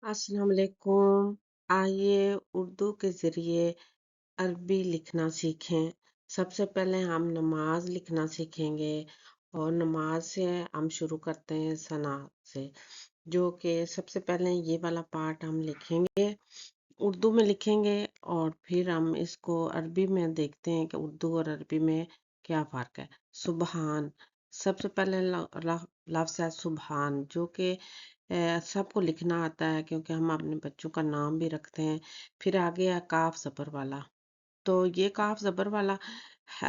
अस्सलाम वालेकुम। आइए उर्दू के ज़रिए अरबी लिखना सीखें। सबसे पहले हम नमाज लिखना सीखेंगे और नमाज से हम शुरू करते हैं सना से, जो कि सबसे पहले ये वाला पार्ट हम लिखेंगे, उर्दू में लिखेंगे और फिर हम इसको अरबी में देखते हैं कि उर्दू और अरबी में क्या फ़र्क है। सुबहान, सबसे पहले लफ्ज़ है सुबहान, जो कि सबको लिखना आता है क्योंकि हम अपने बच्चों का नाम भी रखते हैं। फिर आगे है काफ ज़बर वाला। तो ये काफ ज़बर वाला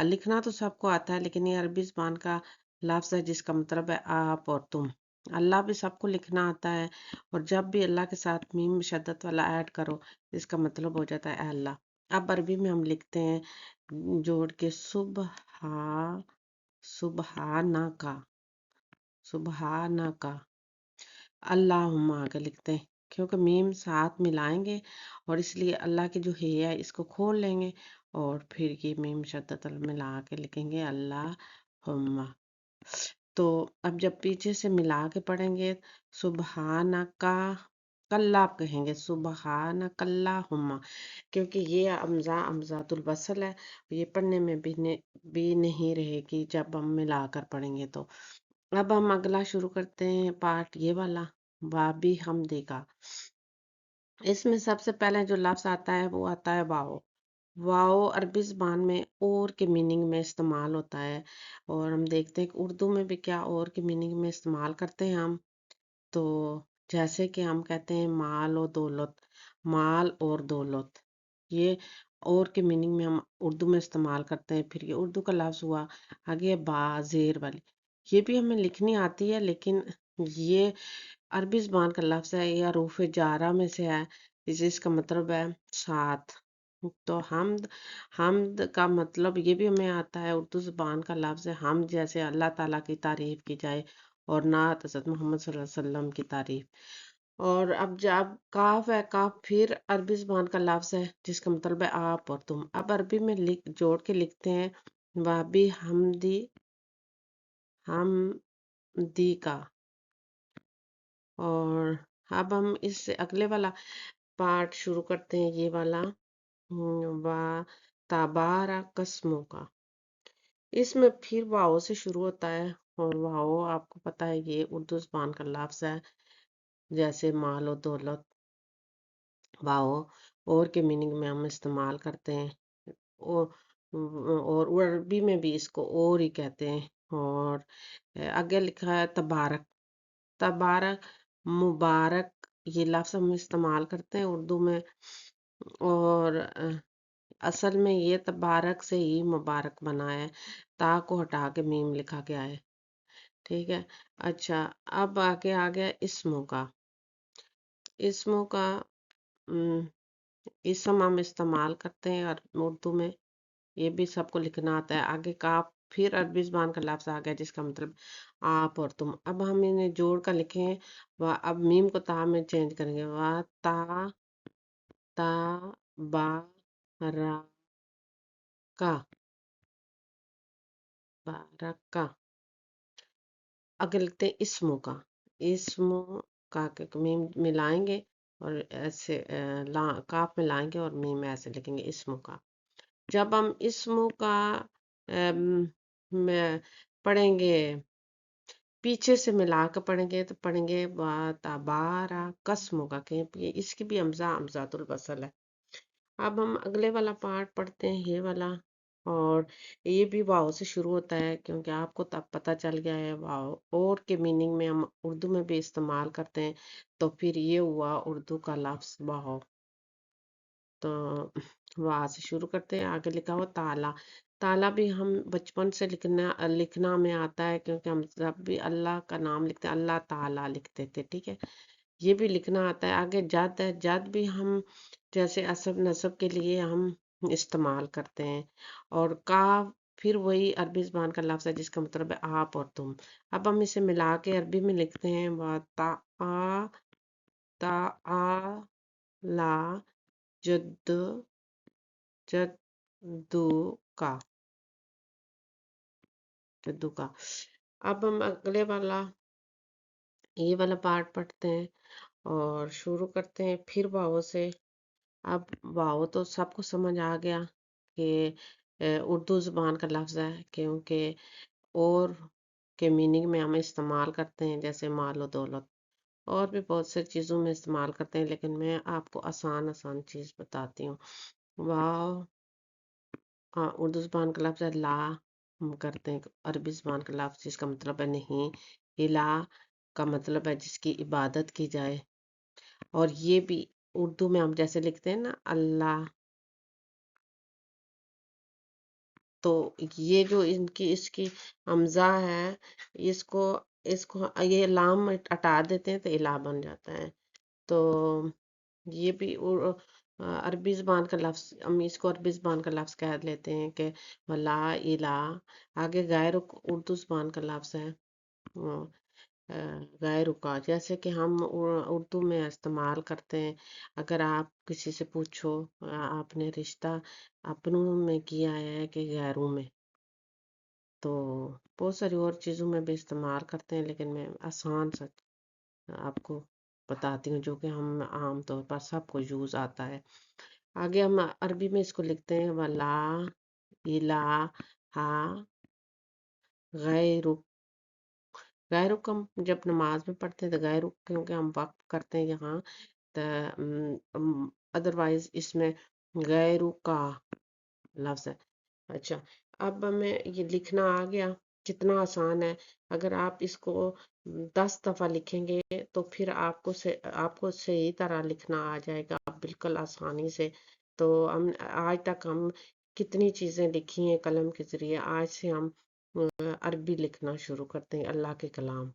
लिखना तो सबको आता है, लेकिन ये अरबी ज़बान का लफ्ज़ है जिसका मतलब है आप और तुम। अल्लाह भी सबको लिखना आता है, और जब भी अल्लाह के साथ मीम शद्दत वाला ऐड करो, इसका मतलब हो जाता है अल्लाह। अब अरबी में हम लिखते हैं जोड़ के सुबहाना का, सुबहाना का। अल्लाहुम्मा आगे लिखते हैं क्योंकि मीम साथ मिलाएंगे, और इसलिए अल्लाह की जो हे है इसको खोल लेंगे और फिर ये मीम शद्दत मिला के लिखेंगे अल्लाहुम्मा। तो अब जब पीछे से मिला के पढ़ेंगे, सुबहानका, कल्ला आप कहेंगे सुबहानकल्लाहुम्मा, क्योंकि ये अमज़ातुल वसल है, ये पढ़ने में भी नहीं रहेगी जब हम मिलाकर पढ़ेंगे। तो अब हम अगला शुरू करते हैं पार्ट, ये वाला वाबी हम देगा। इसमें सबसे पहले जो लफ्ज आता है वो आता है वाओ। वाओ अरबी ज़बान में और के मीनिंग में इस्तेमाल होता है, और हम देखते हैं कि उर्दू में भी क्या और के मीनिंग में इस्तेमाल करते हैं हम। तो जैसे कि हम कहते हैं माल और दौलत, माल और दौलत, ये और के मीनिंग में हम उर्दू में इस्तेमाल करते हैं। फिर ये उर्दू का लफ्ज़ हुआ। आगे है बा ज़ेर वाली, ये भी हमें लिखनी आती है, लेकिन ये अरबी ज़बान का लफ्ज़ है, या रूफ़ जारा में से है, जिसका मतलब है साथ। तो हमद, हमद का मतलब ये भी हमें आता है, उर्दू ज़बान का लफ्ज़ है हम, जैसे अल्लाह ताला की तारीफ़ की जाए और नात हज़रत मोहम्मद सल्लल्लाहु अलैहि वसल्लम की तारीफ़। और अब जब काफ है, काफ फिर अरबी ज़बान का लफ्ज़ है जिसका मतलब है आप और तुम। अब अरबी में लिख जोड़ के लिखते हैं वाबी हमदी का। और अब हम इससे अगले वाला पार्ट शुरू करते हैं, ये वाला वा तबारा कस्मों का। इसमें फिर वाओ से शुरू होता है, और वाओ आपको पता है ये उर्दू ज़बान का लफ्ज़ है, जैसे माल और दौलत। वाओ और के मीनिंग में हम इस्तेमाल करते हैं, और अरबी में भी इसको और ही कहते हैं। और आगे लिखा है तबारक। तबारक, मुबारक, ये लफ्ज़ हम इस्तेमाल करते हैं उर्दू में, और असल में ये तबारक से ही मुबारक बना है, ता को हटा के मीम लिखा गया है। ठीक है। अच्छा, अब आगे आ गया इस्मों का। इस्मों का उम, इसम हम इस्तेमाल करते हैं और उर्दू में, ये भी सबको लिखना आता है। आगे का फिर अरबी ज़बान का लफ्ज़ आ गया जिसका मतलब आप और तुम। अब हम इन्हें जोड़ कर लिखें, व अब मीम को ता में चेंज करेंगे, व ता बा रा का, बारक का। आगे लिखते हैं इस्मों का। इस्मों का के मीम मिलाएंगे और ऐसे काफ मिलाएंगे और मीम ऐसे लिखेंगे इस्मों का। जब हम इस्मों का में पढ़ेंगे, पीछे से मिला कर पढ़ेंगे, तो पढ़ेंगे बारा कस्मों का, कि इसकी भी हमजातुल वसल है। अब हम अगले वाला पार्ट पढ़ते हैं, ये वाला, और ये भी वाव से शुरू होता है, क्योंकि आपको तब पता चल गया है वाव और के मीनिंग में हम उर्दू में भी इस्तेमाल करते हैं। तो फिर ये हुआ उर्दू का लफ्ज़ वाव। तो वहाँ से शुरू करते हैं। आगे लिखा हुआ ताला। ताला भी हम बचपन से लिखना में आता है, क्योंकि हम जब भी अल्लाह का नाम लिखते हैं अल्लाह ताला लिखते थे। ठीक है, ये भी लिखना आता है। आगे जद है, जद भी हम जैसे असब नसब के लिए हम इस्तेमाल करते हैं। और का फिर वही अरबी ज़बान का लफ्ज़ है जिसका मतलब है आप और तुम। अब हम इसे मिला के अरबी में लिखते हैं, व ता आ ला जद जद्दू का, जद्दू का। अब हम अगले वाला, ये वाला पार्ट पढ़ते हैं, اور شروع کرتے ہیں پھر واؤ سے۔ اب واؤ تو سب کو سمجھ آ گیا کہ اردو زبان کا لفظ ہے، کیونکہ اور کے میننگ میں ہم استعمال کرتے ہیں، جیسے مال و دولت، اور بھی بہت سے چیزوں میں استعمال کرتے ہیں، لیکن میں آپ کو آسان چیز بتاتی ہوں۔ واؤ اردو زبان کا لفظ ہے، لا ہم کرتے ہیں عربی زبان کا لفظ جس کا مطلب ہے نہیں، الہ کا مطلب ہے جس کی عبادت کی جائے، اور یہ بھی اردو میں ہم جیسے لکھتے ہیں نا اللہ، تو یہ جو اس کی حمزہ ہے، اس کو یہ لام ہٹا دیتے ہیں تو الہ بن جاتا ہے۔ تو یہ بھی عربی زبان کا لفظ، ہم اس کو عربی زبان کا لفظ کہہ لیتے ہیں کہ لا الہ۔ آگے غیر اردو زبان کا لفظ ہے غیر کا، جیسے کہ ہم اردو میں استعمال کرتے ہیں، اگر آپ کسی سے پوچھو آپ نے رشتہ اپنوں میں کیا ہے کہ غیروں میں، تو بہت ساری اور چیزوں میں بھی استعمال کرتے ہیں، لیکن میں آسان سا آپ کو بتاتی ہوں جو کہ ہم عام طور پر سب کو یوز آتا ہے۔ آگے ہم عربی میں اس کو لکھتے ہیں ولا الہ غیر، غیر کو ہم جب نماز میں پڑھتے ہیں تو غیر، کیونکہ ہم وقف کرتے ہیں یہاں، تو ادروائز اس میں غیر کا لفظ ہے۔ اچھا، اب ہمیں یہ لکھنا آ گیا، کتنا آسان ہے۔ اگر آپ اس کو 10 دفعہ لکھیں گے تو پھر آپ کو صحیح طرح لکھنا آ جائے گا بالکل آسانی سے۔ تو ہم آج تک ہم کتنی چیزیں لکھی ہیں قلم کے ذریعے، آج سے ہم عربی لکھنا شروع کرتے ہیں، اللہ کے کلام۔